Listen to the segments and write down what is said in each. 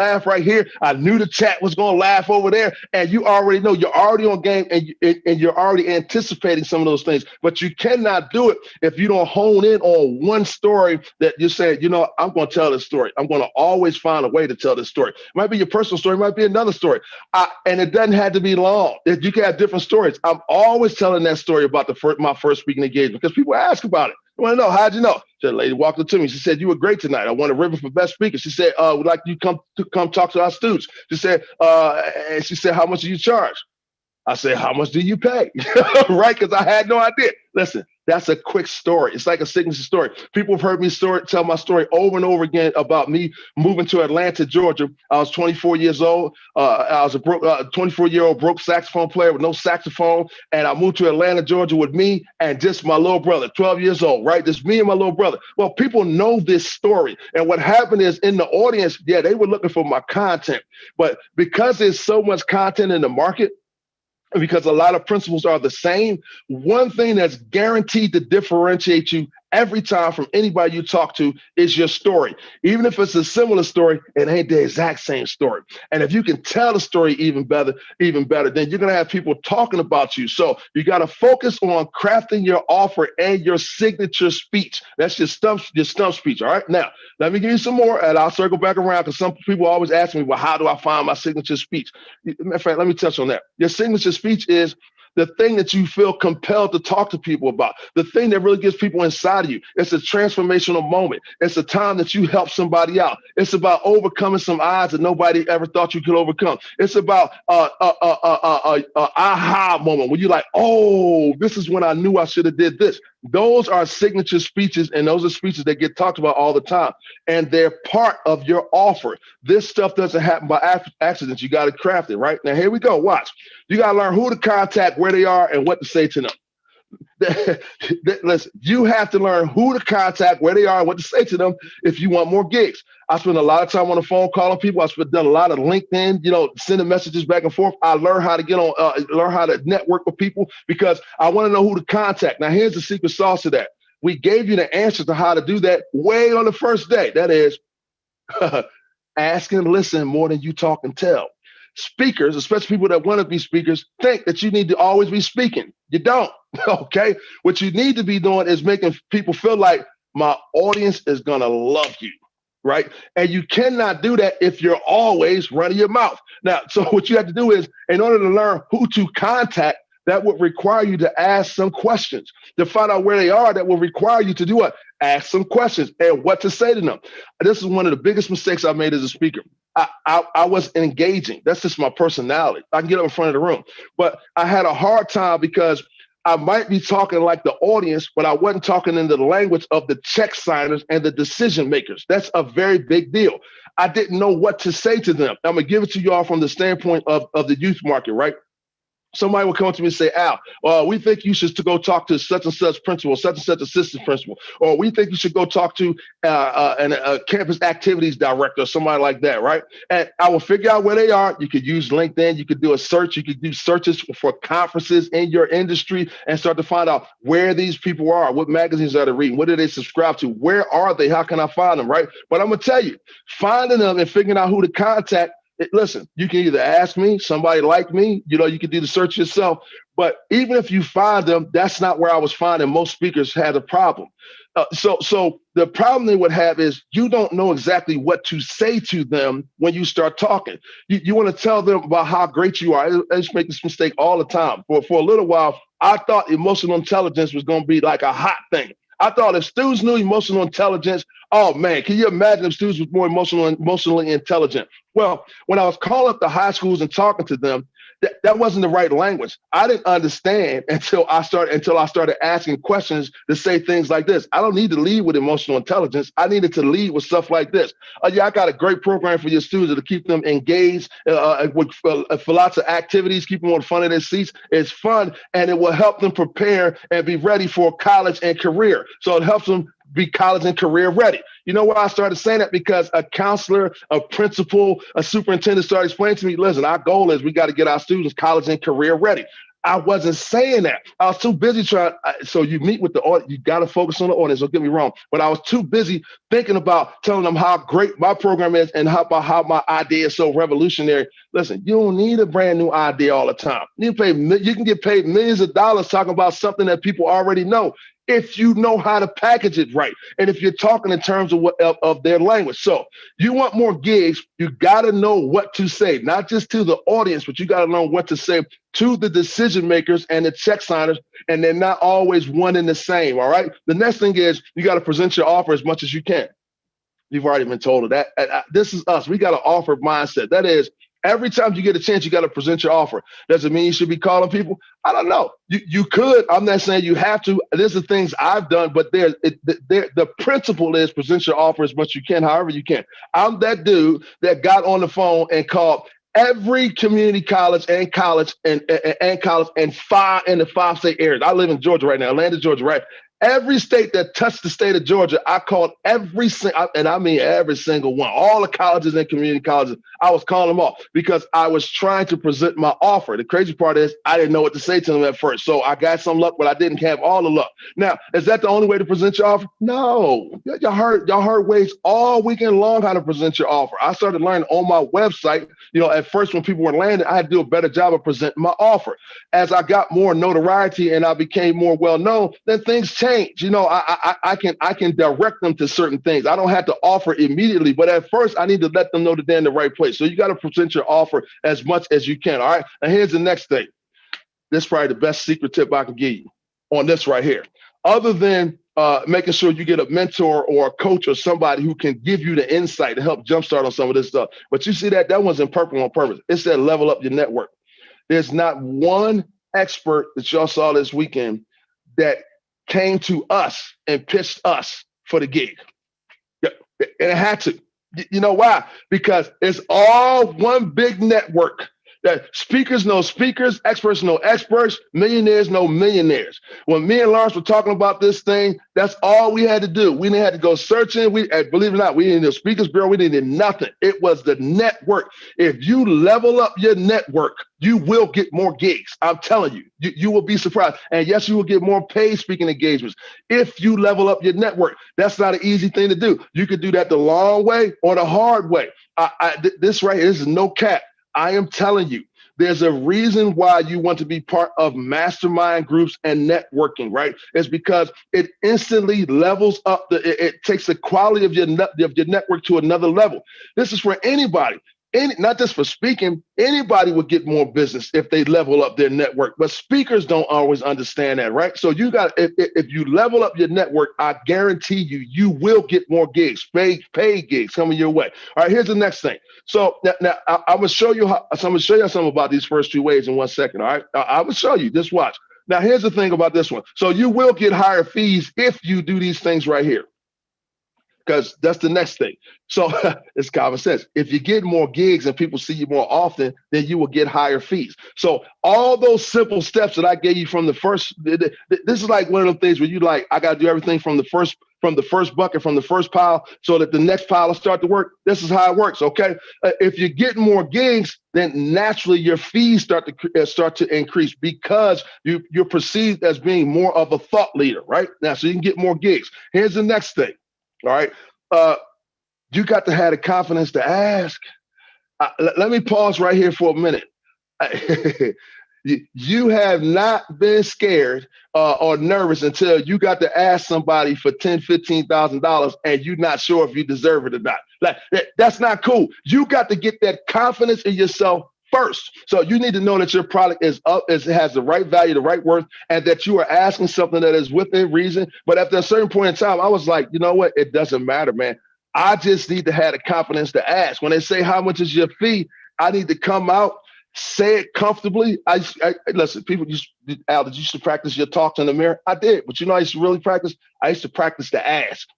laugh right here. I knew the chat was going to laugh over there. And you already know you're already on game, and you're already anticipating some of those things. But you cannot do it if you don't hone in on one story that you're saying, I'm going to tell this story. I'm going to always find a way to tell this story. It might be your personal story, it might be another story. And it doesn't have to be long. You can have different stories. I'm always telling that story about my first speaking engagement because people ask about it. I want to know, how'd you know? The lady walked up to me. She said, "You were great tonight. I won a ribbon for best speaker." She said, "Would like you come talk to our students." And she said, "How much do you charge?" I said, "How much do you pay?" Right? Because I had no idea. Listen, that's a quick story. It's like a signature story. People have heard me tell my story over and over again about me moving to Atlanta, Georgia. I was 24 years old. I was a 24-year-old broke saxophone player with no saxophone. And I moved to Atlanta, Georgia with me and just my little brother, 12 years old, right? Just me and my little brother. Well, people know this story. And what happened is in the audience, yeah, they were looking for my content. But because there's so much content in the market, because a lot of principles are the same, one thing that's guaranteed to differentiate you every time from anybody you talk to is your story. Even if it's a similar story, it ain't the exact same story. And if you can tell the story even better, then you're going to have people talking about you. So you got to focus on crafting your offer and your signature speech. That's your stump speech. All right. Now, let me give you some more and I'll circle back around because some people always ask me, well, how do I find my signature speech? In fact, let me touch on that. Your signature speech is the thing that you feel compelled to talk to people about, the thing that really gets people inside of you. It's a transformational moment. It's a time that you help somebody out. It's about overcoming some odds that nobody ever thought you could overcome. It's about aha moment when you're like, oh, this is when I knew I should have did this. Those are signature speeches, and those are speeches that get talked about all the time, and they're part of your offer. This stuff doesn't happen by accident. You got to craft it, right? Now, here we go. Watch. You got to learn who to contact, where they are, and what to say to them. Listen, you have to learn who to contact, where they are, and what to say to them if you want more gigs. I spend a lot of time on the phone calling people. I've done a lot of LinkedIn, sending messages back and forth. I learned how to learn how to network with people because I want to know who to contact. Now, here's the secret sauce to that. We gave you the answer to how to do that way on the first day. That is, ask and listen more than you talk and tell. Speakers, especially people that want to be speakers, think that you need to always be speaking. You don't, okay? What you need to be doing is making people feel like my audience is going to love you, right? And you cannot do that if you're always running your mouth. Now, so what you have to do is, in order to learn who to contact, that would require you to ask some questions. To find out where they are, that will require you to do what? Ask some questions and what to say to them. This is one of the biggest mistakes I made as a speaker. I was engaging. That's just my personality. I can get up in front of the room. But I had a hard time because I might be talking like the audience, but I wasn't talking in the language of the check signers and the decision makers. That's a very big deal. I didn't know what to say to them. I'm going to give it to you all from the standpoint of the youth market, right? Somebody will come up to me and say, Al, we think you should go talk to such and such principal, such and such assistant principal, or we think you should go talk to a campus activities director or somebody like that, right? And I will figure out where they are. You could use LinkedIn. You could do a search. You could do searches for conferences in your industry and start to find out where these people are, what magazines are they reading, what do they subscribe to, where are they, how can I find them, right? But I'm going to tell you, finding them and figuring out who to contact, listen, you can either ask me, somebody like me, you can do the search yourself. But even if you find them, that's not where I was finding most speakers had a problem. So the problem they would have is you don't know exactly what to say to them when you start talking. You want to tell them about how great you are. I just make this mistake all the time. For a little while, I thought emotional intelligence was going to be like a hot thing. I thought if students knew emotional intelligence, oh man, can you imagine if students was more emotionally intelligent? Well, when I was calling up the high schools and talking to them, that wasn't the right language. I didn't understand until I started asking questions to say things like this. I don't need to lead with emotional intelligence. I needed to lead with stuff like this. Yeah, I got a great program for your students to keep them engaged for lots of activities, keep them on the front of their seats. It's fun, and it will help them prepare and be ready for college and career. So it helps them be college and career ready. You know why I started saying that? Because a counselor, a principal, a superintendent started explaining to me, listen, our goal is we got to get our students college and career ready. I wasn't saying that. I was too busy trying. So you meet with the audience. You got to focus on the audience. Don't get me wrong. But I was too busy thinking about telling them how great my program is and how my idea is so revolutionary. Listen, you don't need a brand new idea all the time. You can get paid millions of dollars talking about something that people already know, if you know how to package it right, and if you're talking in terms of their language. So you want more gigs, you got to know what to say, not just to the audience, but you got to know what to say to the decision makers and the check signers, and they're not always one and the same. All right. The next thing is you got to present your offer as much as you can. You've already been told of that. This is us. We got an offer mindset. That is, every time you get a chance, you got to present your offer. Does it mean you should be calling people? I don't know. You could. I'm not saying you have to. There's the things I've done, but the principle is present your offer as much as you can, however you can. I'm that dude that got on the phone and called every community college and college and five in the 5-state areas. I live in Georgia right now, Atlanta, Georgia, right? Every state that touched the state of Georgia, I called every single, and I mean every single one, all the colleges and community colleges. I was calling them all because I was trying to present my offer. The crazy part is I didn't know what to say to them at first. So I got some luck, but I didn't have all the luck. Now, is that the only way to present your offer? No. Y'all heard ways all weekend long how to present your offer. I started learning on my website. At first when people were landing, I had to do a better job of presenting my offer. As I got more notoriety and I became more well-known, then things changed. I can direct them to certain things. I don't have to offer immediately, but at first I need to let them know that they're in the right place. So you got to present your offer as much as you can. All right. And here's the next thing. This is probably the best secret tip I can give you on this right here. Other than making sure you get a mentor or a coach or somebody who can give you the insight to help jumpstart on some of this stuff. But you see that one's in purple on purpose. It said level up your network. There's not one expert that y'all saw this weekend that came to us and pitched us for the gig. And it had to. You know why? Because it's all one big network. That speakers know speakers, experts know experts, millionaires know millionaires. When me and Lawrence were talking about this thing, that's all we had to do. We didn't have to go searching. Believe it or not, we didn't need a speakers bureau. We didn't need nothing. It was the network. If you level up your network, you will get more gigs. I'm telling you, you will be surprised. And yes, you will get more paid speaking engagements if you level up your network. That's not an easy thing to do. You could do that the long way or the hard way. This right here, this is no cap. I am telling you, there's a reason why you want to be part of mastermind groups and networking, right? It's because it instantly levels up it takes the quality of your network to another level. This is for anybody. Not just for speaking, anybody would get more business if they level up their network, but speakers don't always understand that, right? So if you level up your network, I guarantee you will get more gigs, paid gigs coming your way. All right, here's the next thing. So now I'm gonna show you something about these first two ways in 1 second. All right, I will show you. Just watch. Now here's the thing about this one. So you will get higher fees if you do these things right here, because that's the next thing. So it's common sense. If you get more gigs and people see you more often, then you will get higher fees. So all those simple steps that I gave you from the first, this is like one of those things where you I got to do everything from the first bucket, from the first pile, so that the next pile will start to work. This is how it works, okay? If you're getting more gigs, then naturally your fees start to increase because you're perceived as being more of a thought leader, right? Now, so you can get more gigs. Here's the next thing. All right. You got to have the confidence to ask. Let me pause right here for a minute. You have not been scared or nervous until you got to ask somebody for $10,000, $15,000 and you're not sure if you deserve it or not. That's not cool. You got to get that confidence in yourself first. So you need to know that your product has the right value, the right worth, and that you are asking something that is within reason. But at a certain point in time, I was like, you know what? It doesn't matter, man. I just need to have the confidence to ask. When they say, how much is your fee? I need to come out, say it comfortably. Listen, people Al, did you used to practice your talks in the mirror? I did. But you know, I used to really practice. I used to practice to ask.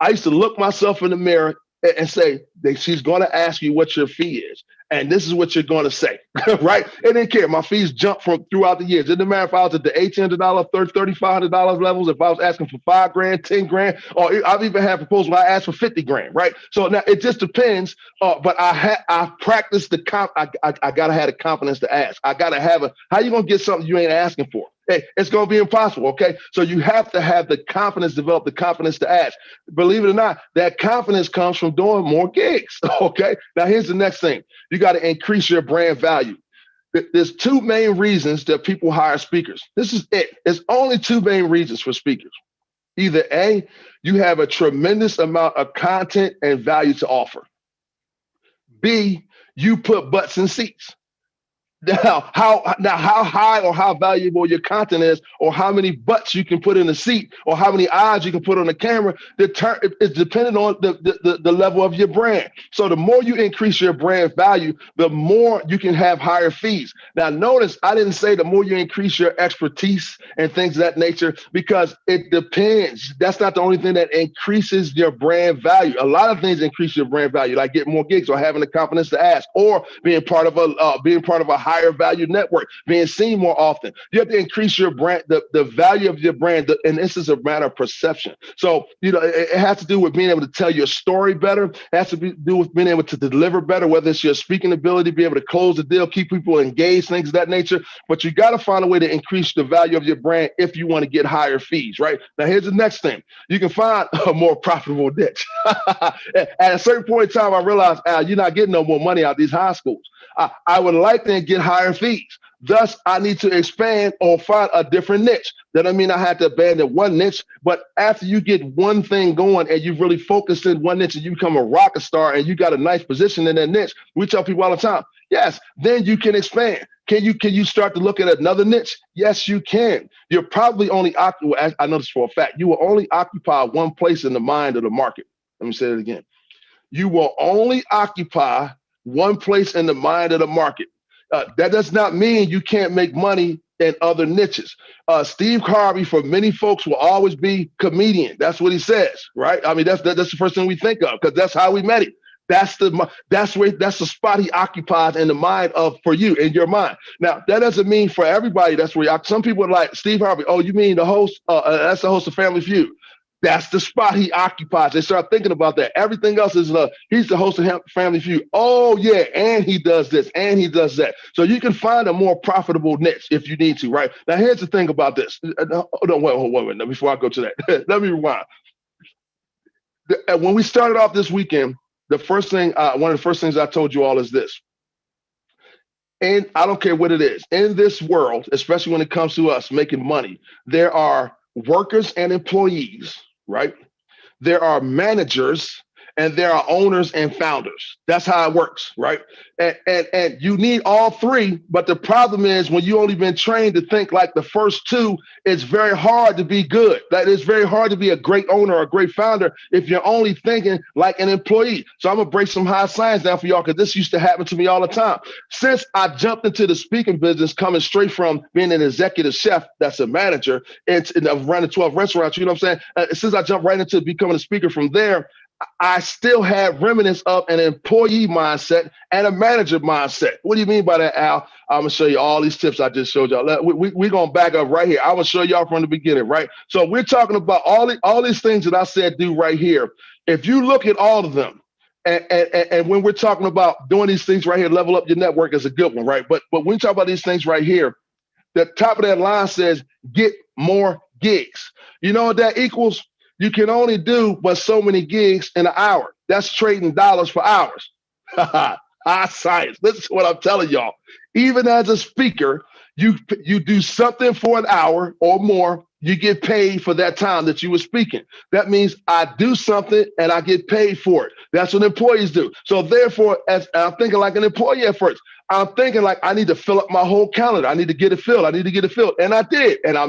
I used to look myself in the mirror and say, she's going to ask you what your fee is. And this is what you're going to say, right? It didn't care. My fees jumped from throughout the years. It didn't matter if I was at the $1,800, $3,500 levels, if I was asking for $5,000, $10,000, or I've even had proposals where I asked for 50 grand, right? So now it just depends. But I practiced I gotta have the confidence to ask. I gotta have how you gonna get something you ain't asking for? Hey, it's going to be impossible, okay? So you have to have the confidence, develop the confidence to ask. Believe it or not, that confidence comes from doing more gigs, okay? Now, here's the next thing. You got to increase your brand value. There's two main reasons that people hire speakers. This is it. There's only two main reasons for speakers. Either A, you have a tremendous amount of content and value to offer. B, you put butts in seats. Now, how high or how valuable your content is, or how many butts you can put in the seat, or how many eyes you can put on the camera, it's dependent on the level of your brand. So the more you increase your brand value, the more you can have higher fees. Now, notice I didn't say the more you increase your expertise and things of that nature, because it depends. That's not the only thing that increases your brand value. A lot of things increase your brand value, like getting more gigs, or having the confidence to ask, or being part of a higher value network, being seen more often. You have to increase your brand, the value of your brand, and this is a matter of perception. So, it has to do with being able to tell your story better. It has to do with being able to deliver better, whether it's your speaking ability, be able to close the deal, keep people engaged, things of that nature. But you got to find a way to increase the value of your brand if you want to get higher fees, right? Now, here's the next thing. You can find a more profitable niche. At a certain point in time, I realized, Al, you're not getting no more money out of these high schools. I would like to get higher fees. Thus, I need to expand or find a different niche. That doesn't mean I have to abandon one niche, but after you get one thing going and you've really focused in one niche and you become a rocket star and you got a nice position in that niche, we tell people all the time, yes, then you can expand. Can you start to look at another niche? Yes, you can. You're probably only I know this for a fact. You will only occupy one place in the mind of the market. Let me say it again. You will only occupy one place in the mind of the market. That does not mean you can't make money in other niches. Steve Harvey, for many folks, will always be comedian. That's what he says, right? I mean, that's the first thing we think of, because that's how we met him. That's the spot he occupies in the mind for you, in your mind. Now, that doesn't mean for everybody that's where some people are like, Steve Harvey, oh, you mean the host? That's the host of Family Feud. That's the spot he occupies. They start thinking about that. Everything else is he's the host of Family Feud. Oh yeah, and he does this and he does that. So you can find a more profitable niche if you need to, right? Now here's the thing about this. No, wait. Before I go to that, let me rewind. When we started off this weekend, one of the first things I told you all is this. And I don't care what it is. In this world, especially when it comes to us making money, there are workers and employees, right? There are managers and there are owners and founders. That's how it works, right? And you need all three, but the problem is when you only been trained to think like the first two, it's very hard to be good. That it's very hard to be a great owner or a great founder if you're only thinking like an employee. So I'm gonna break some high science down for y'all, because this used to happen to me all the time. Since I jumped into the speaking business, coming straight from being an executive chef, that's a manager, and running 12 restaurants, you know what I'm saying? Since I jumped right into becoming a speaker from there, I still have remnants of an employee mindset and a manager mindset. What do you mean by that, Al? I'm going to show you all these tips I just showed y'all. We're going to back up right here. I will show y'all from the beginning, right? So we're talking about all these things that I said do right here. If you look at all of them, and when we're talking about doing these things right here, level up your network is a good one, right? But when we talk about these things right here, the top of that line says, get more gigs. You know what that equals? You can only do but so many gigs in an hour. That's trading dollars for hours. High science. Listen to what I'm telling y'all. Even as a speaker, you do something for an hour or more, you get paid for that time that you were speaking. That means I do something and I get paid for it. That's what employees do. So therefore, as I'm thinking like an employee at first, I'm thinking like I need to fill up my whole calendar. I need to get it filled. And I did. And I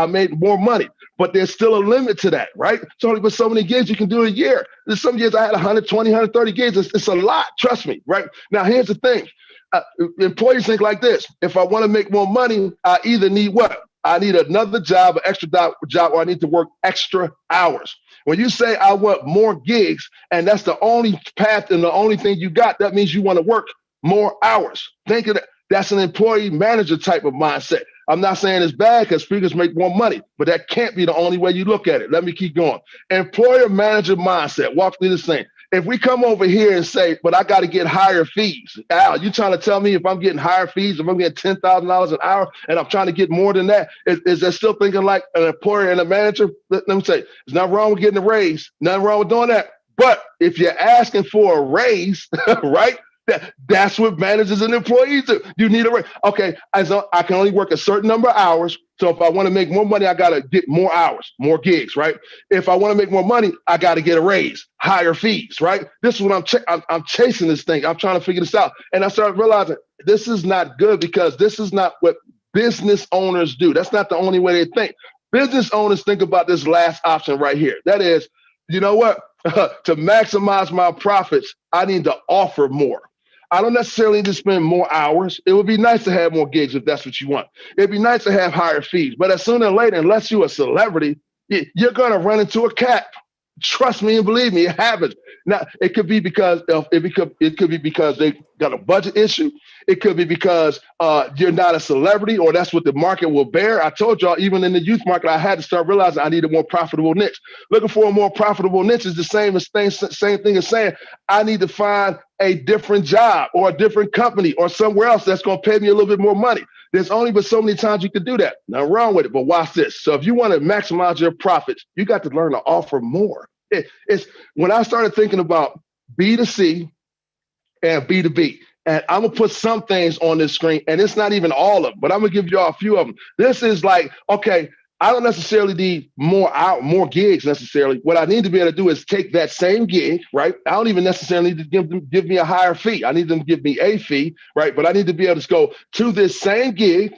made more money. But there's still a limit to that, right? So only but so many gigs you can do a year. There's some years I had 120, 130 gigs. It's a lot, trust me, right? Now, here's the thing. Employees think like this. If I want to make more money, I either need what? I need another job, an extra job, or I need to work extra hours. When you say I want more gigs, and that's the only path and the only thing you got, that means you want to work more hours. Think of that. That's an employee manager type of mindset. I'm not saying it's bad because speakers make more money, but that can't be the only way you look at it. Let me keep going. Employer manager mindset. Walk through this thing. If we come over here and say, but I got to get higher fees, Al, you trying to tell me if I'm getting higher fees, if I'm getting $10,000 an hour and I'm trying to get more than that, is that still thinking like an employer and a manager? Let me say, there's nothing wrong with getting a raise, nothing wrong with doing that. But if you're asking for a raise, right? That's what managers and employees do. You need a raise. Okay, I can only work a certain number of hours. So if I want to make more money, I got to get more hours, more gigs, right? If I want to make more money, I got to get a raise, higher fees, right? This is what I'm chasing this thing. I'm trying to figure this out. And I started realizing this is not good because this is not what business owners do. That's not the only way they think. Business owners think about this last option right here. That is, you know what? To maximize my profits, I need to offer more. I don't necessarily need to spend more hours. It would be nice to have more gigs if that's what you want. It'd be nice to have higher fees. But as sooner or later, unless you're a celebrity, you're going to run into a cap. Trust me and believe me, it happens. Now, it could be because it could be because they got a budget issue. It could be because you're not a celebrity, or that's what the market will bear. I told y'all, even in the youth market, I had to start realizing I need a more profitable niche. Looking for a more profitable niche is the same thing as saying I need to find a different job or a different company or somewhere else that's going to pay me a little bit more money. There's only but so many times you can do that. Nothing wrong with it, but watch this. So if you want to maximize your profits, you got to learn to offer more. It's when I started thinking about B2C and B2B, and I'm going to put some things on this screen, and it's not even all of them, but I'm going to give y'all a few of them. This is like, okay, I don't necessarily need more gigs necessarily. What I need to be able to do is take that same gig, right? I don't even necessarily need to give me a higher fee. I need them to give me a fee, right? But I need to be able to go to this same gig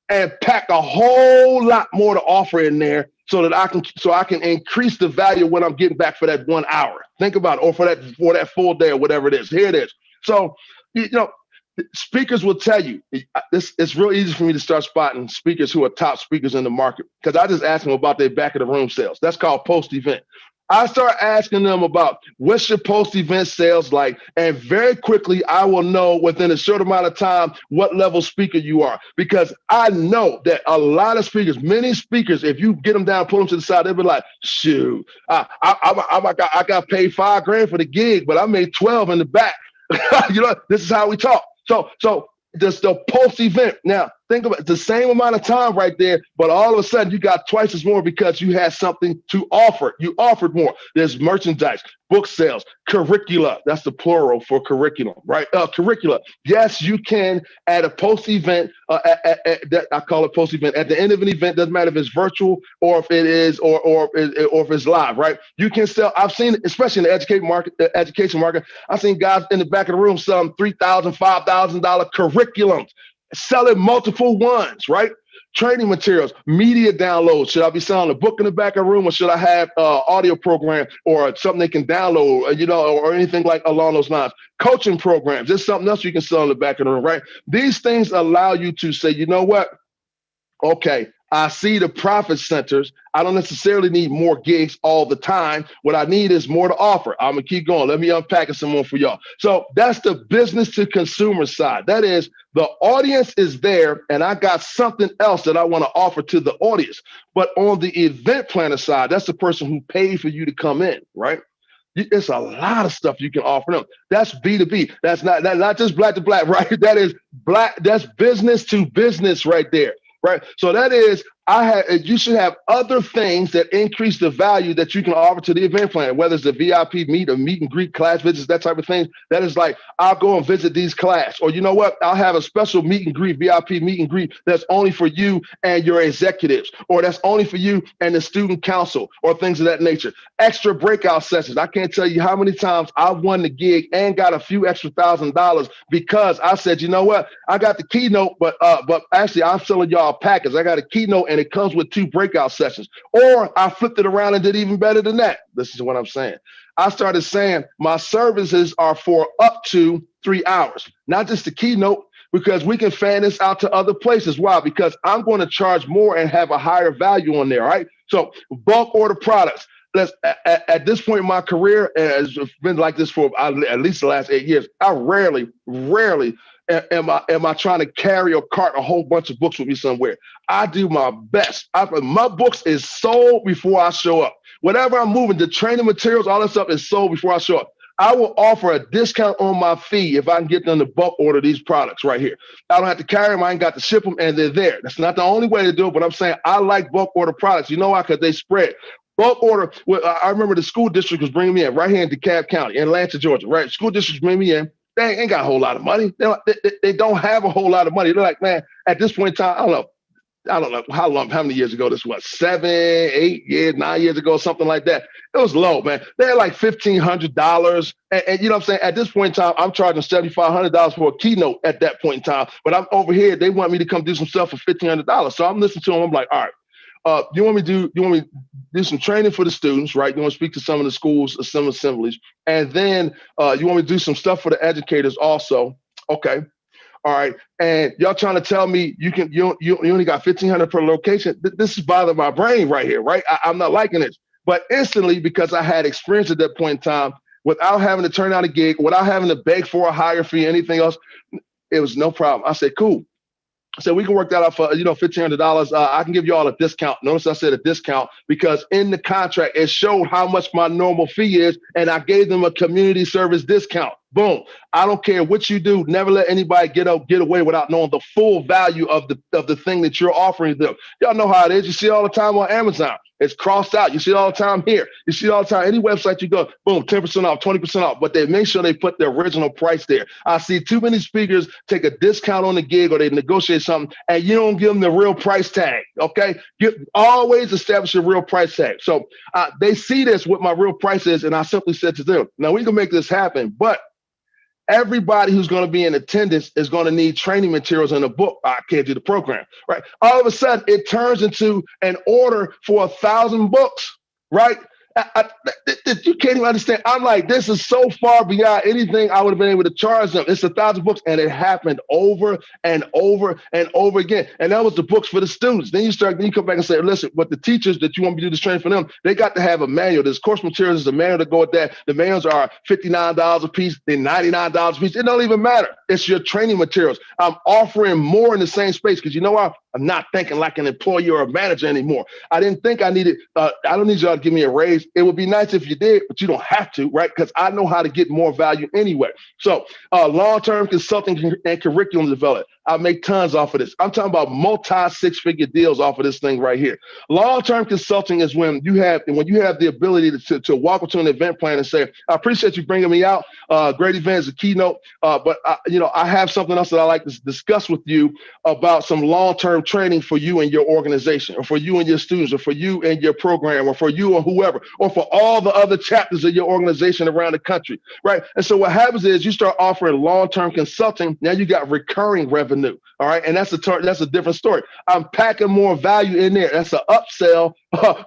and pack a whole lot more to offer in there so that I can increase the value of what I'm getting back for that 1 hour. Think about it, or for that full day or whatever it is. Here it is. So, speakers will tell you, it's real easy for me to start spotting speakers who are top speakers in the market because I just ask them about their back of the room sales. That's called post-event. I start asking them about what's your post-event sales like, and very quickly I will know within a short amount of time what level speaker you are, because I know that a lot of speakers, many speakers, if you get them down, pull them to the side, they'll be like, shoot, I got paid $5,000 for the gig, but I made 12 in the back. This is how we talk. So just the post-event. Now, think about it, the same amount of time right there, but all of a sudden you got twice as more because you had something to offer. You offered more. There's merchandise, book sales, curricula. That's the plural for curriculum, right? Curricula. Yes, you can at a post-event, I call it post-event. At the end of an event, doesn't matter if it's virtual or if it is, or if it's live, right? You can sell. I've seen, especially in the education market, I've seen guys in the back of the room selling $3,000, $5,000 curriculums, selling multiple ones, right? Training materials, media downloads. Should I be selling a book in the back of the room, or should I have audio program or something they can download, or anything like along those lines? Coaching programs. There's something else you can sell in the back of the room, right? These things allow you to say, you know what? Okay, I see the profit centers. I don't necessarily need more gigs all the time. What I need is more to offer. I'm going to keep going. Let me unpack it some more for y'all. So that's the business to consumer side. That is, the audience is there, and I got something else that I want to offer to the audience. But on the event planner side, that's the person who paid for you to come in, right? It's a lot of stuff you can offer them. That's B2B. That's not just black to black, right? That is black. That's business to business right there. Right. So that is, you should have other things that increase the value that you can offer to the event planner, whether it's a VIP meet and greet, class visits, that type of thing. That is like, I'll go and visit these class, or you know what? I'll have a special meet and greet, VIP meet and greet that's only for you and your executives, or that's only for you and the student council, or things of that nature. Extra breakout sessions. I can't tell you how many times I've won the gig and got a few extra $1,000 because I said, you know what? I got the keynote, but actually I'm selling y'all a package. I got a keynote and it comes with 2 breakout sessions. Or I flipped it around and did even better than that. This is what I'm saying. I started saying my services are for up to 3 hours, not just the keynote, because we can fan this out to other places. Why? Because I'm going to charge more and have a higher value on there, right? So bulk order products. At this point in my career, it's been like this for at least the last 8 years. I rarely am I trying to carry or cart a whole bunch of books with me somewhere. I do my best. My books is sold before I show up. Whatever I'm moving, the training materials, all that stuff is sold before I show up. I will offer a discount on my fee if I can get them to bulk order these products right here. I don't have to carry them. I ain't got to ship them, and they're there. That's not the only way to do it, but I'm saying I like bulk order products. You know why? Because they spread. Bulk order. Well, I remember the school district was bringing me in right here in DeKalb County, in Atlanta, Georgia. Right, school districts bring me in. They ain't got a whole lot of money. They don't have a whole lot of money. They're like, man, at this point in time, I don't know how many years ago this was, 7, 8 years, 9 years ago, something like that. It was low, man. They had like $1,500. And you know what I'm saying? At this point in time, I'm charging $7,500 for a keynote at that point in time. But I'm over here, they want me to come do some stuff for $1,500. So I'm listening to them. I'm like, all right, you want me to do some training for the students, right? You want to speak to some of the schools, some assemblies. And then you want me to do some stuff for the educators also. Okay. All right, and y'all trying to tell me you only got 1,500 per location? This is bothering my brain right here, right? I'm not liking it. But instantly, because I had experience at that point in time, without having to turn out a gig, without having to beg for a higher fee, anything else, it was no problem. I said, cool. So we can work that out for, $1,500. I can give you all a discount. Notice I said a discount because in the contract, it showed how much my normal fee is, and I gave them a community service discount. Boom. I don't care what you do. Never let anybody get away without knowing the full value of the thing that you're offering them. Y'all know how it is. You see it all the time on Amazon. It's crossed out. You see it all the time here. You see it all the time. Any website you go, boom, 10% off, 20% off. But they make sure they put the original price there. I see too many speakers take a discount on the gig or they negotiate something and you don't give them the real price tag. Okay. Always establish a real price tag. So they see this, what my real price is. And I simply said to them, now we can make this happen, but everybody who's going to be in attendance is going to need training materials in a book. I can't do the program, right? All of a sudden, it turns into an order for 1,000 books, right? You can't even understand. I'm like, this is so far beyond anything I would have been able to charge them. It's 1,000 books, and it happened over and over and over again. And that was the books for the students. Then you come back and say, listen, but the teachers that you want me to do this training for them, they got to have a manual. There's course materials, there's a manual to go with that. The manuals are $59 a piece, they're $99 a piece. It don't even matter. It's your training materials. I'm offering more in the same space because you know what? I'm not thinking like an employee or a manager anymore. I didn't think I needed, I don't need y'all to give me a raise. It would be nice if you did, but you don't have to, right? Because I know how to get more value anyway. So long-term consulting and curriculum development. I make tons off of this. I'm talking about multi-six-figure deals off of this thing right here. Long-term consulting is when you have the ability to walk up to an event plan and say, I appreciate you bringing me out. Great event is a keynote, but I have something else that I like to discuss with you about some long-term training for you and your organization, or for you and your students, or for you and your program, or for you or whoever, or for all the other chapters of your organization around the country, right? And so what happens is you start offering long-term consulting. Now you got recurring revenue, all right? And that's a different story. I'm packing more value in there. That's an upsell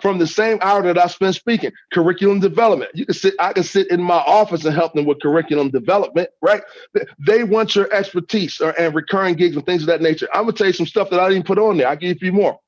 from the same hour that I spent speaking. Curriculum development. I can sit in my office and help them with curriculum development, right? They want your expertise and recurring gigs and things of that nature. I'm gonna tell you some stuff that I didn't put on there. I'll give you a few more.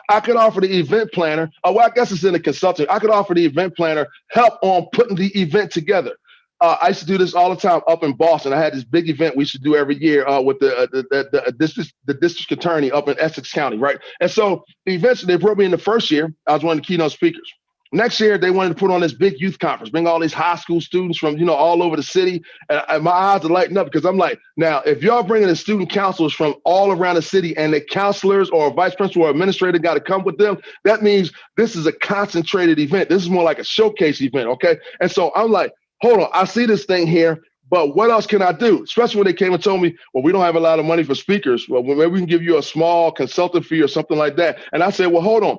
I could offer the event planner. I guess it's in the consulting. I could offer the event planner help on putting the event together. I used to do this all the time up in Boston. I had this big event we should do every year with the district attorney up in Essex County, right? And so eventually they brought me in the first year. I was one of the keynote speakers. Next year, they wanted to put on this big youth conference, bring all these high school students from, all over the city. And my eyes are lighting up because I'm like, now, if y'all bringing the student counselors from all around the city and the counselors or a vice principal or administrator got to come with them, that means this is a concentrated event. This is more like a showcase event, okay? And so I'm like, hold on, I see this thing here, but what else can I do? Especially when they came and told me, well, we don't have a lot of money for speakers. Well, maybe we can give you a small consultant fee or something like that. And I said, well, hold on.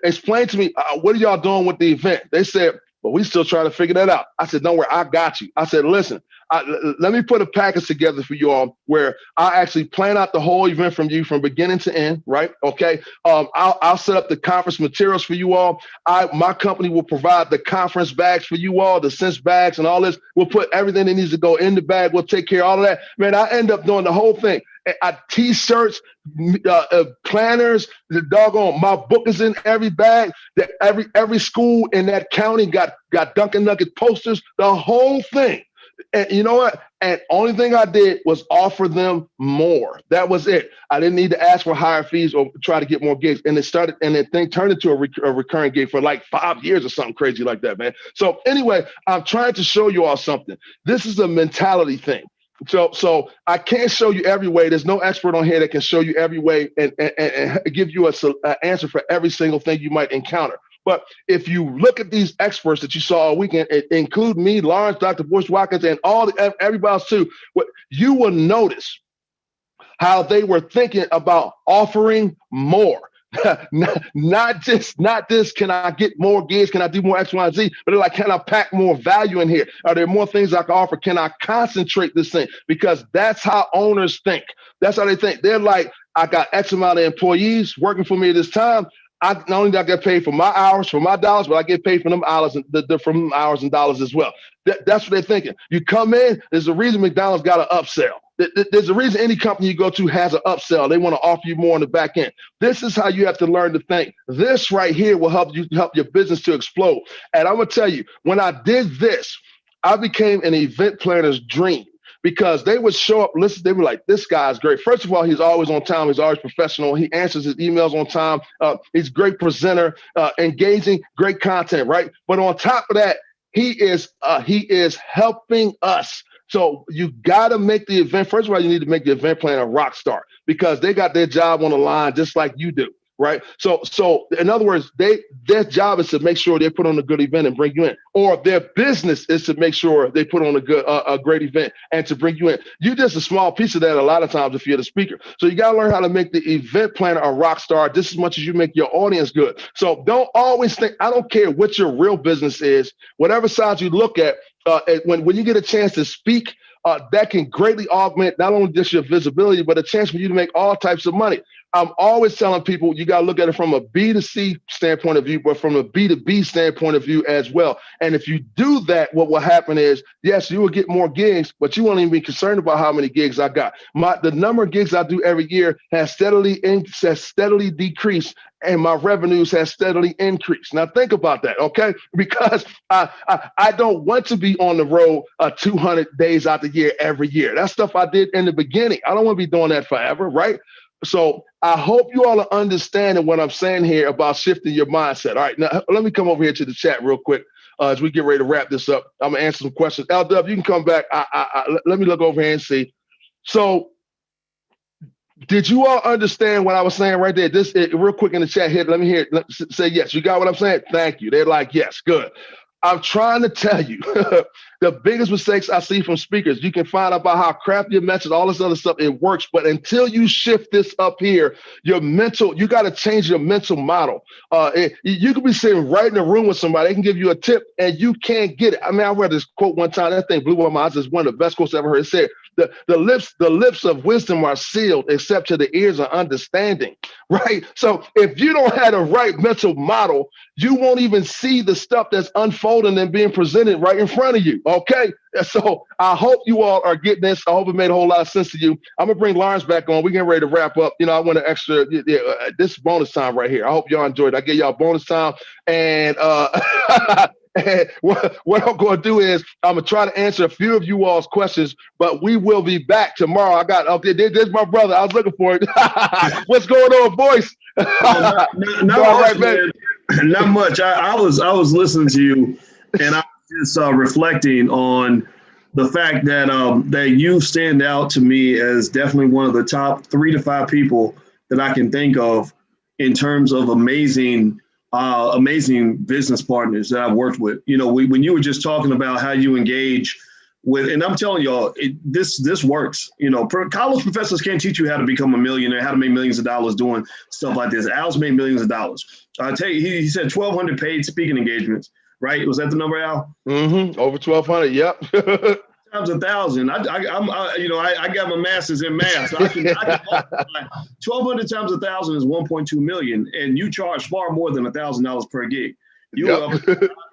Explain to me, what are y'all doing with the event? They said, well, we still trying to figure that out. I said, don't worry, I got you. I said, listen, Let me put a package together for you all where I actually plan out the whole event from you from beginning to end, right? Okay. I'll set up the conference materials for you all. My company will provide the conference bags for you all, the sense bags and all this. We'll put everything that needs to go in the bag. We'll take care of all of that. Man, I end up doing the whole thing. T-shirts, planners, the doggone, my book is in every bag. That every school in that county got Duncan Nugget posters, the whole thing. And you know what? And only thing I did was offer them more. That was it. I didn't need to ask for higher fees or try to get more gigs. And the thing turned into a recurring gig for like 5 years or something crazy like that, man. So anyway, I'm trying to show you all something. This is a mentality thing. So I can't show you every way. There's no expert on here that can show you every way and give you an answer for every single thing you might encounter. But if you look at these experts that you saw all weekend, include me, Lawrence, Dr. Bush Watkins, and everybody else too, you will notice how they were thinking about offering more. not this, can I get more gigs? Can I do more X, Y, and Z? But they're like, can I pack more value in here? Are there more things I can offer? Can I concentrate this thing? Because that's how owners think. That's how they think. They're like, I got X amount of employees working for me at this time. Not only do I get paid for my hours, for my dollars, but I get paid for them hours and from hours and dollars as well. That's what they're thinking. You come in, there's a reason McDonald's got an upsell. There's a reason any company you go to has an upsell. They want to offer you more on the back end. This is how you have to learn to think. This right here will help your business to explode. And I'm going to tell you, when I did this, I became an event planner's dream. Because they would show up, listen, they were like, this guy's great. First of all, he's always on time. He's always professional. He answers his emails on time. He's a great presenter, engaging, great content, right? But on top of that, he is helping us. So you got to make the event. First of all, you need to make the event planner a rock star because they got their job on the line just like you do. Right. So in other words, their job is to make sure they put on a good event and bring you in, or their business is to make sure they put on a great event and to bring you in. You're just a small piece of that a lot of times if you're the speaker. So you got to learn how to make the event planner a rock star just as much as you make your audience good. So don't always think, I don't care what your real business is, whatever size you look at, when you get a chance to speak, that can greatly augment not only just your visibility, but a chance for you to make all types of money. I'm always telling people you got to look at it from a B2C standpoint of view, but from a B2B standpoint of view as well. And if you do that, what will happen is, yes, you will get more gigs, but you won't even be concerned about how many gigs I got. The number of gigs I do every year has steadily decreased, and my revenues has steadily increased. Now think about that, okay? Because I don't want to be on the road 200 days out the year every year. That's stuff I did in the beginning. I don't want to be doing that forever, right? So I hope you all are understanding what I'm saying here about shifting your mindset. All right, now let me come over here to the chat real quick as we get ready to wrap this up. I'm gonna answer some questions. LW, you can come back. Let me look over here and see. So did you all understand what I was saying right there? Real quick in the chat here. Let me hear it. Say yes. You got what I'm saying? Thank you. They're like, yes, good. I'm trying to tell you the biggest mistakes I see from speakers. You can find out about how craft your message, all this other stuff, it works. But until you shift this up here, you got to change your mental model. You could be sitting right in a room with somebody. They can give you a tip and you can't get it. I mean, I read this quote one time. That thing blew my mind. It's one of the best quotes I ever heard. It said, the lips of wisdom are sealed except to the ears of understanding, right? So if you don't have the right mental model, you won't even see the stuff that's unfolding and being presented right in front of you, okay? So I hope you all are getting this. I hope it made a whole lot of sense to you. I'm going to bring Lawrence back on. We're getting ready to wrap up. I want an extra, this bonus time right here. I hope y'all enjoyed it. I gave y'all bonus time. And and what I'm going to do is I'm going to try to answer a few of you all's questions, but we will be back tomorrow. There's my brother. I was looking for it. What's going on, boys? Not much. I was listening to you, and I was just reflecting on the fact that you stand out to me as definitely one of the top 3 to 5 people that I can think of in terms of amazing business partners that I've worked with. When you were just talking about how you engage with, and I'm telling y'all, this works. College professors can't teach you how to become a millionaire, how to make millions of dollars doing stuff like this. Al's made millions of dollars. I tell you, he said 1,200 paid speaking engagements, right? Was that the number, Al? Mm-hmm. Over 1,200. Yep. times 1,000. I got my master's in math, so I can multiply 1,200 times 1,000 is 1.2 million, and you charge far more than $1,000 per gig. You Yep. up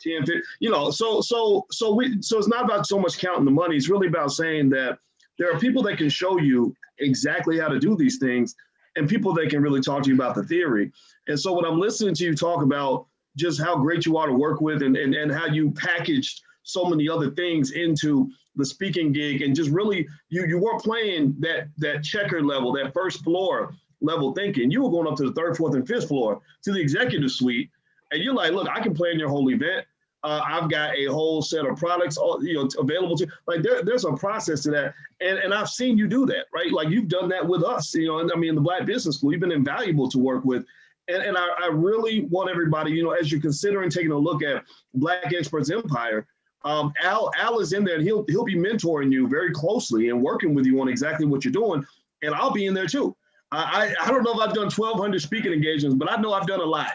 10, 15, so it's not about so much counting the money. It's really about saying that there are people that can show you exactly how to do these things, and people that can really talk to you about the theory. And so when I'm listening to you talk about just how great you are to work with, and how you packaged so many other things into the speaking gig, and just really you weren't playing that checker level, that first floor level thinking. You were going up to the third, fourth, and fifth floor to the executive suite, and you're like, look, I can play in your whole event. I've got a whole set of products, available to like. There's a process to that, and I've seen you do that, right? Like you've done that with us, and I mean, in the Black Business School, you've been invaluable to work with, and I really want everybody, as you're considering taking a look at Black Experts Empire. Al is in there, and he'll be mentoring you very closely and working with you on exactly what you're doing, and I'll be in there too. I don't know if I've done 1,200 speaking engagements, but I know I've done a lot.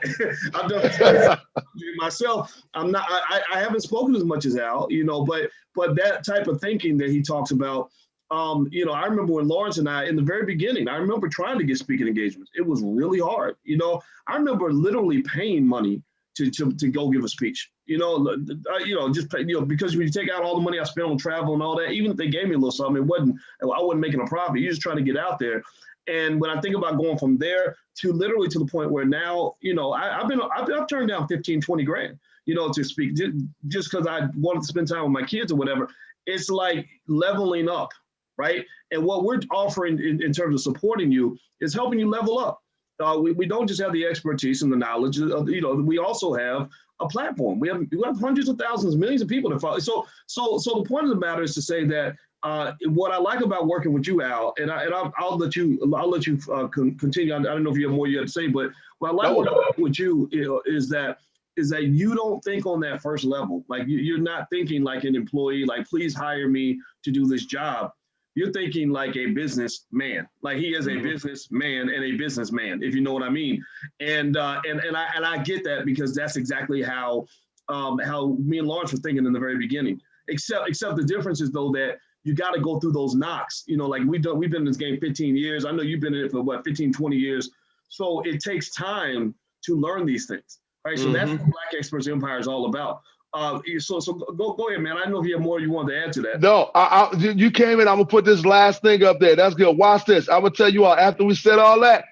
I've done myself. I haven't spoken as much as Al, but that type of thinking that he talks about. I remember when Lawrence and I, in the very beginning, I remember trying to get speaking engagements. It was really hard. I remember literally paying money to go give a speech. Just pay, because when you take out all the money I spent on travel and all that, even if they gave me a little something, I wasn't making a profit. You're just trying to get out there. And when I think about going from there to literally to the point where now, I've turned down 15, 20 grand, to speak just because I wanted to spend time with my kids or whatever. It's like leveling up, right? And what we're offering in terms of supporting you is helping you level up. We don't just have the expertise and the knowledge. We also have a platform. We have hundreds of thousands, millions of people to follow. So the point of the matter is to say that what I like about working with you, Al, and I'll let you continue. I don't know if you have more you have to say, but what I like working with you is that you don't think on that first level. Like you're not thinking like an employee, like please hire me to do this job. You're thinking like a businessman, like he is a businessman and a businessman, if you know what I mean. And I get that because that's exactly how me and Lawrence were thinking in the very beginning. Except the difference is though that you got to go through those knocks. Like we've been in this game 15 years. I know you've been in it for 15, 20 years. So it takes time to learn these things, right? So that's what Black Experts Empire is all about. So go ahead, man. I don't know if you have more you want to add to that. No, you came in. I'm gonna put this last thing up there. That's good. Watch this. I'm gonna tell you all after we said all that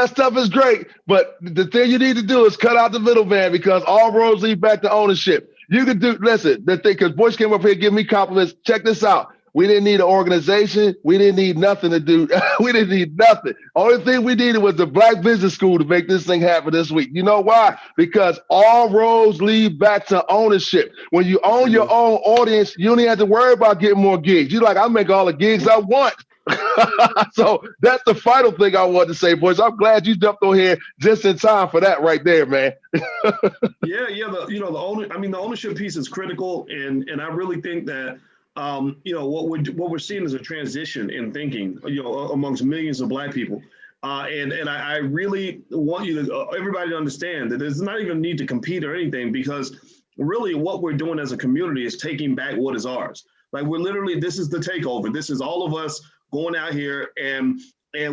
stuff is great, but the thing you need to do is cut out the middleman because all roads lead back to ownership. You can listen, the thing, because Boyce came up here giving me compliments. Check this out. We didn't need an organization. We didn't need nothing to do. We didn't need nothing. Only thing we needed was the Black Business School to make this thing happen this week. You know why? Because all roads lead back to ownership. When you own your own audience, you don't even have to worry about getting more gigs. You're like, I make all the gigs I want. So that's the final thing I wanted to say, boys. I'm glad you jumped on here just in time for that right there, man. Yeah. The ownership piece is critical, and I really think that what we're seeing is a transition in thinking, amongst millions of Black people. And I really want everybody to understand that there's not even a need to compete or anything, because really what we're doing as a community is taking back what is ours. Like this is the takeover. This is all of us going out here and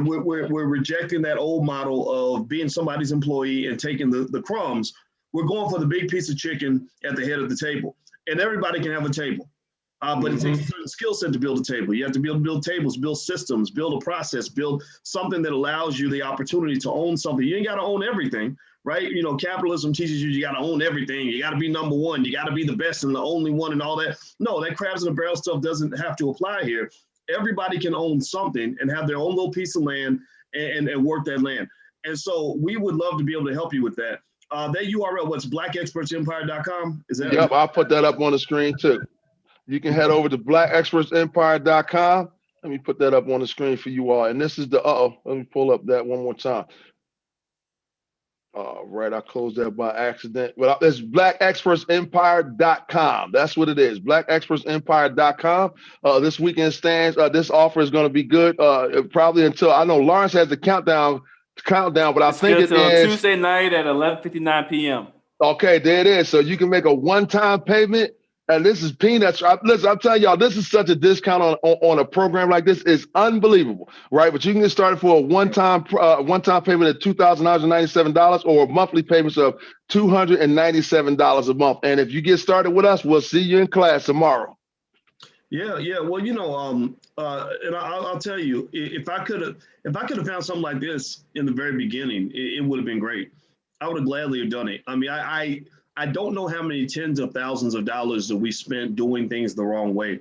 we're rejecting that old model of being somebody's employee and taking the crumbs. We're going for the big piece of chicken at the head of the table, and everybody can have a table. But it takes a certain skill set to build a table. You have to be able to build tables, build systems, build a process, build something that allows you the opportunity to own something. You ain't got to own everything, right? Capitalism teaches you got to own everything. You got to be number one. You got to be the best and the only one and all that. No, that crabs in the barrel stuff doesn't have to apply here. Everybody can own something and have their own little piece of land and work that land. And so we would love to be able to help you with that. That URL, what's blackexpertsempire.com? Is that? Yep, I'll put that up on the screen too. You can head over to blackexpertsempire.com. Let me put that up on the screen for you all. And this is the, let me pull up that one more time. Right, I closed that by accident. Well, it's blackexpertsempire.com. That's what it is, blackexpertsempire.com. This weekend stands, this offer is going to be good probably until, I know Lawrence has the countdown, but I think it is Tuesday night at 11:59 p.m. Okay, there it is. So you can make a one-time payment And this is peanuts. Listen, I'm telling y'all, this is such a discount on a program like this. It's unbelievable, right? But you can get started for a one-time payment of $2,997 or monthly payments of $297 a month. And if you get started with us, we'll see you in class tomorrow. Yeah, yeah. Well, and I'll tell you, if I could have found something like this in the very beginning, it would have been great. I would have gladly have done it. I mean, I don't know how many tens of thousands of dollars that we spent doing things the wrong way,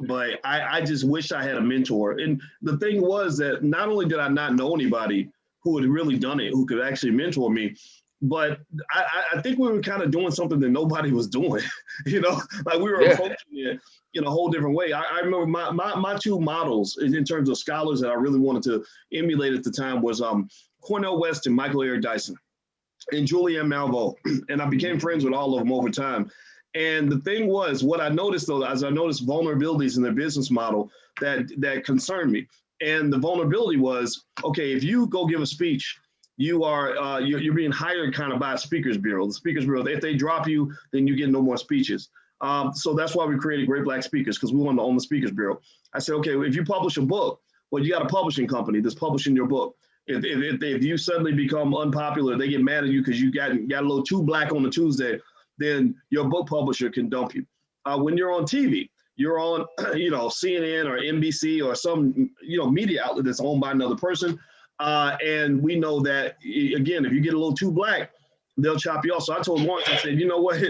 but I just wish I had a mentor. And the thing was that not only did I not know anybody who had really done it, who could actually mentor me, but I think we were kind of doing something that nobody was doing, like we were approaching it in a whole different way. I remember my two models in terms of scholars that I really wanted to emulate at the time was Cornel West and Michael Eric Dyson and Julianne Malveaux. And I became friends with all of them over time. And the thing was, what I noticed though, as I noticed vulnerabilities in their business model that concerned me. And the vulnerability was, okay, if you go give a speech, you're being hired kind of by a speakers bureau. The speakers bureau, if they drop you, then you get no more speeches. So that's why we created Great Black Speakers, because we wanted to own the speakers bureau. I said, okay, if you publish a book, well, you got a publishing company that's publishing your book. If you suddenly become unpopular, they get mad at you because you got a little too black on a Tuesday, then your book publisher can dump you. When you're on TV, you're on, CNN or NBC or some, media outlet that's owned by another person. And we know that, again, if you get a little too black, they'll chop you off. So I told Lawrence, I said, you know what?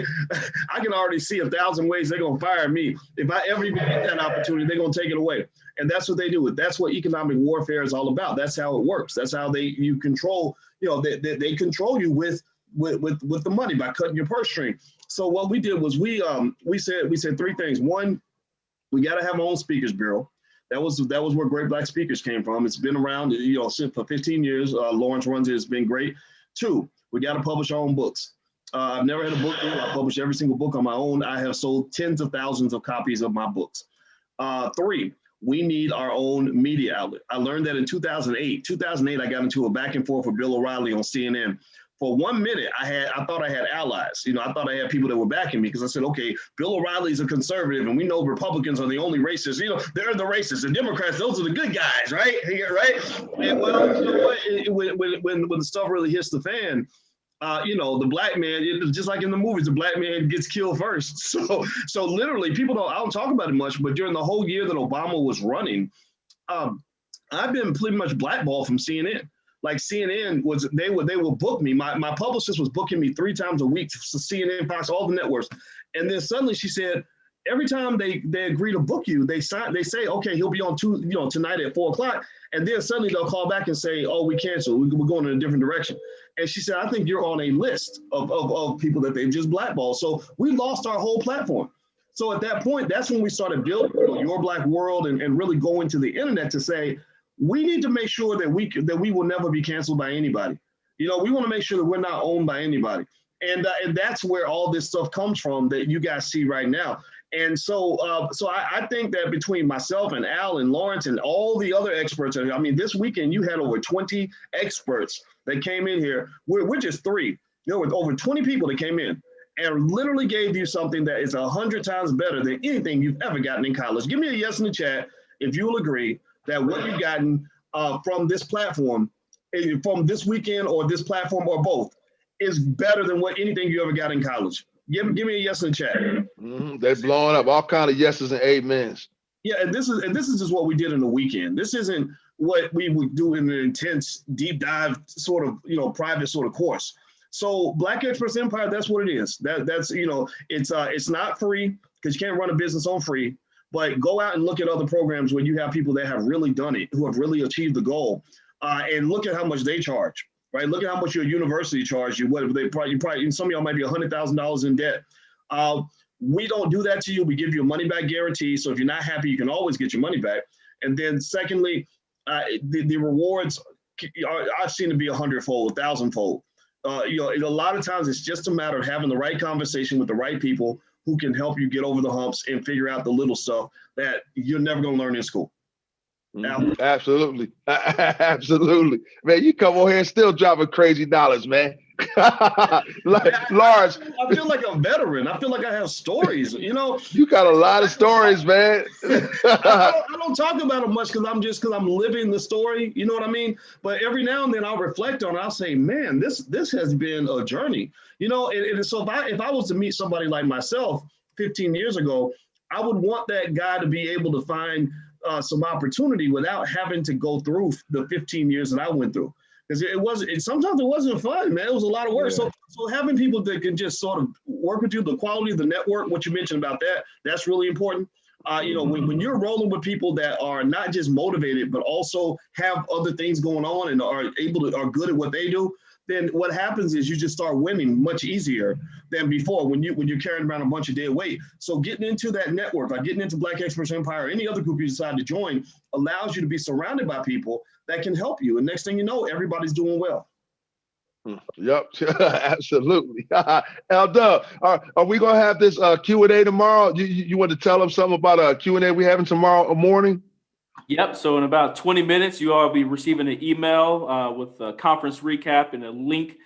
I can already see 1,000 ways they're going to fire me. If I ever even get that opportunity, they're going to take it away. And that's what they do. That's what economic warfare is all about. That's how it works. That's how you control, they control you with the money by cutting your purse string. So what we did was we said three things. One, we got to have our own speakers bureau. That was where Great Black Speakers came from. It's been around, since for 15 years. Lawrence runs it. It's been great. Two, we got to publish our own books. I've never had a book deal. I publish every single book on my own. I have sold tens of thousands of copies of my books. Three, we need our own media outlet. I learned that in 2008. 2008, I got into a back and forth with Bill O'Reilly on CNN. For 1 minute, I thought I had allies. I thought I had people that were backing me because I said, okay, Bill O'Reilly's a conservative, and we know Republicans are the only racists. They're the racists. The Democrats, those are the good guys, right? Right? And well, you know what? When the stuff really hits the fan, the black man, just like in the movies, the black man gets killed first. So literally, I don't talk about it much, but during the whole year that Obama was running, I've been pretty much blackballed from CNN. Like CNN they would book me. My publicist was booking me 3 times a week to CNN, Fox, all the networks. And then suddenly she said, every time they agree to book you, they say, okay, he'll be on tonight at 4:00. And then suddenly they'll call back and say, oh, we canceled. We're going in a different direction. And she said, I think you're on a list of people that they've just blackballed. So we lost our whole platform. So at that point, that's when we started building Your Black World and really go into the internet to say, we need to make sure that we will never be canceled by anybody. We want to make sure that we're not owned by anybody. And that's where all this stuff comes from that you guys see right now. And so I think that between myself and Al and Lawrence and all the other experts, I mean, this weekend you had over 20 experts that came in here. We're just 3. With over 20 people that came in and literally gave you something that is 100 times better than anything you've ever gotten in college. Give me a yes in the chat if you'll agree that what you've gotten from this platform, from this weekend or this platform or both, is better than anything you ever got in college. Give me a yes in the chat. They're blowing up all kind of yeses and amens. Yeah, and this is just what we did in the weekend. This isn't what we would do in an intense deep dive sort of private sort of course. So Black Experts Empire, that's what it is. That's it's not free because you can't run a business on free. But go out and look at other programs where you have people that have really done it, who have really achieved the goal, and look at how much they charge. Right? Look at how much your university charges you. What they probably some of y'all might be $100,000 in debt. We don't do that to you. We give you a money back guarantee. So if you're not happy, you can always get your money back. And then secondly, the rewards I've seen to be 100-fold, 1,000-fold. A lot of times it's just a matter of having the right conversation with the right people who can help you get over the humps and figure out the little stuff that you're never going to learn in school. Mhm. Absolutely. Absolutely. Man, you come on here and still dropping crazy dollars, man. Like, Lars, I feel like a veteran. I feel like I have stories. You know, you got a lot of stories, man. I don't talk about it much because I'm living the story. You know what I mean? But every now and then I'll reflect on it. I'll say, man, this has been a journey. You know, and so if I was to meet somebody like myself 15 years ago, I would want that guy to be able to find some opportunity without having to go through the 15 years that I went through. Because it wasn't. Sometimes it wasn't fun, man. It was a lot of work. Yeah. So having people that can just sort of work with you, the quality of the network, what you mentioned about that, that's really important. You know, when you're rolling with people that are not just motivated, but also have other things going on and are good at what they do, then what happens is you just start winning much easier than before when you're carrying around a bunch of dead weight. So getting into that network, like getting into Black Experts Empire, or any other group you decide to join, allows you to be surrounded by people that can help you. And next thing you know, everybody's doing well. Yep, absolutely. L Dub, are we gonna have this Q&A tomorrow? You want to tell them something about a Q&A we having tomorrow morning? Yep. So in about 20 minutes, you all will be receiving an email with a conference recap and a link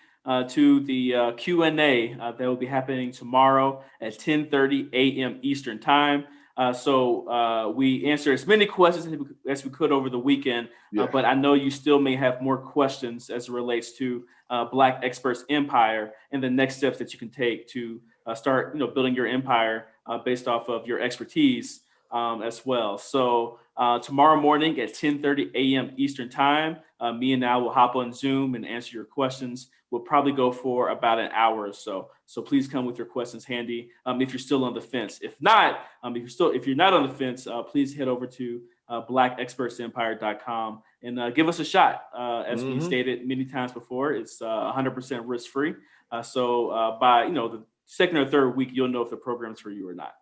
to the Q&A that will be happening tomorrow at 10:30 a.m. Eastern Time. So we answer as many questions as we could over the weekend, but I know you still may have more questions as it relates to Black Experts Empire and the next steps that you can take to start, building your empire based off of your expertise as well. So tomorrow morning at 10:30 a.m. Eastern Time, me and Al will hop on Zoom and answer your questions. We'll probably go for about an hour or so. So please come with your questions handy if you're still on the fence. If not, if you're not on the fence, please head over to blackexpertsempire.com and give us a shot. As we stated many times before, it's 100% risk free. So by the second or third week, you'll know if the program's for you or not.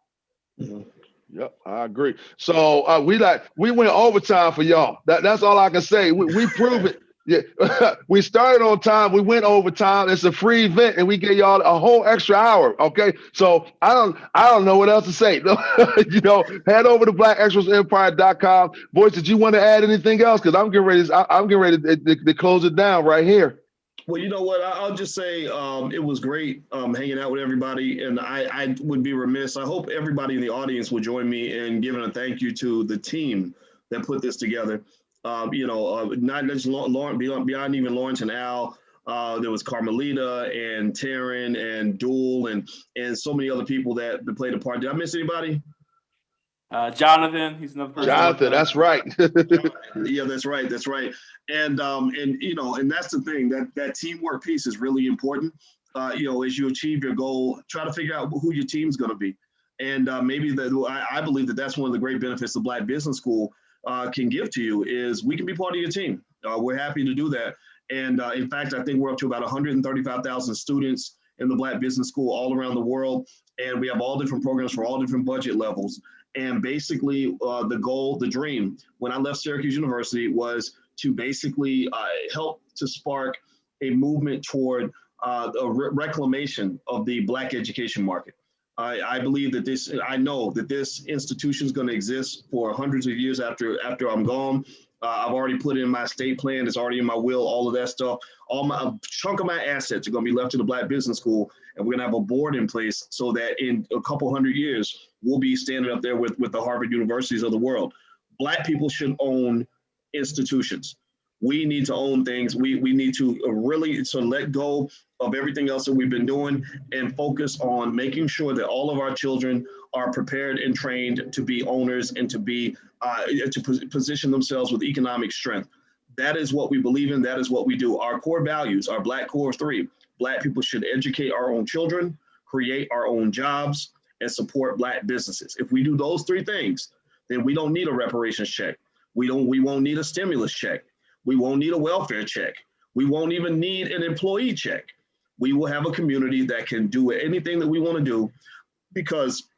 Yep, I agree. So we went overtime for y'all. That's all I can say. We prove it. Yeah, we started on time. We went overtime. It's a free event, and we gave y'all a whole extra hour. Okay, so I don't know what else to say. Head over to blackexpertsempire.com. Boys, did you want to add anything else? Because I'm getting ready to close it down right here. Well, you know what? I'll just say it was great hanging out with everybody, and I would be remiss. I hope everybody in the audience will join me in giving a thank you to the team that put this together. Not just Lauren, beyond even Lawrence and Al. There was Carmelita and Taryn and Duel and so many other people that played a part. Did I miss anybody? Jonathan, he's another person. Jonathan, that's right. Yeah, that's right. That's right. And that's the thing, that teamwork piece is really important. As you achieve your goal, try to figure out who your team's going to be. And maybe I believe that's one of the great benefits the Black Business School can give to you is we can be part of your team. We're happy to do that. And in fact, I think we're up to about 135,000 students in the Black Business School all around the world. And we have all different programs for all different budget levels. And basically the goal, the dream, when I left Syracuse University was to basically help to spark a movement toward a reclamation of the Black education market. I believe that I know that this institution is going to exist for hundreds of years after I'm gone. I've already put in my estate plan. It's already in my will, all of that stuff. A chunk of my assets are going to be left to the Black Business School, and we're going to have a board in place so that in a couple hundred years, we'll be standing up there with the Harvard universities of the world. Black people should own institutions. We need to own things. We need to really let go of everything else that we've been doing and focus on making sure that all of our children are prepared and trained to be owners and to be to position themselves with economic strength. That is what we believe in. That is what we do. Our core values, our Black core 3. Black people should educate our own children, create our own jobs, and support Black businesses. If we do those 3 things, then we don't need a reparations check. We won't need a stimulus check. We won't need a welfare check. We won't even need an employee check. We will have a community that can do anything that we want to do because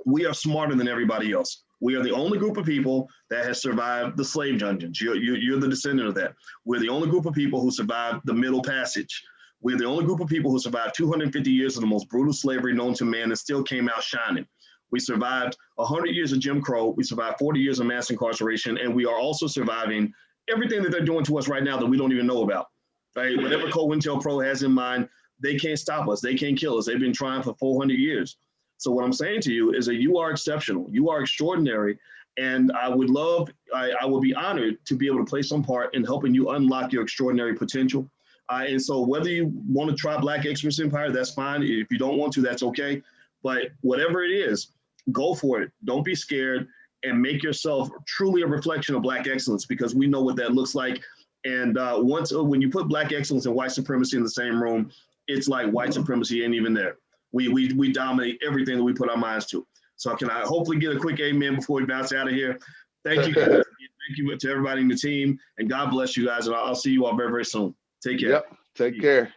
we are smarter than everybody else. We are the only group of people that has survived the slave dungeons. You're the descendant of that. We're the only group of people who survived the Middle Passage. We're the only group of people who survived 250 years of the most brutal slavery known to man and still came out shining. We survived 100 years of Jim Crow. We survived 40 years of mass incarceration. And we are also surviving everything that they're doing to us right now that we don't even know about. Right? Whatever COINTELPRO has in mind, they can't stop us. They can't kill us. They've been trying for 400 years. So what I'm saying to you is that you are exceptional. You are extraordinary. And I would be honored to be able to play some part in helping you unlock your extraordinary potential. And so whether you want to try Black Excellence Empire, that's fine. If you don't want to, that's okay. But whatever it is, go for it. Don't be scared and make yourself truly a reflection of Black excellence, because we know what that looks like. And when you put Black excellence and white supremacy in the same room, it's like white supremacy ain't even there. We dominate everything that we put our minds to. So can I hopefully get a quick amen before we bounce out of here? Thank you, guys. Thank you to everybody in the team, and God bless you guys. And I'll see you all very, very soon. Take care. Yep. Take care.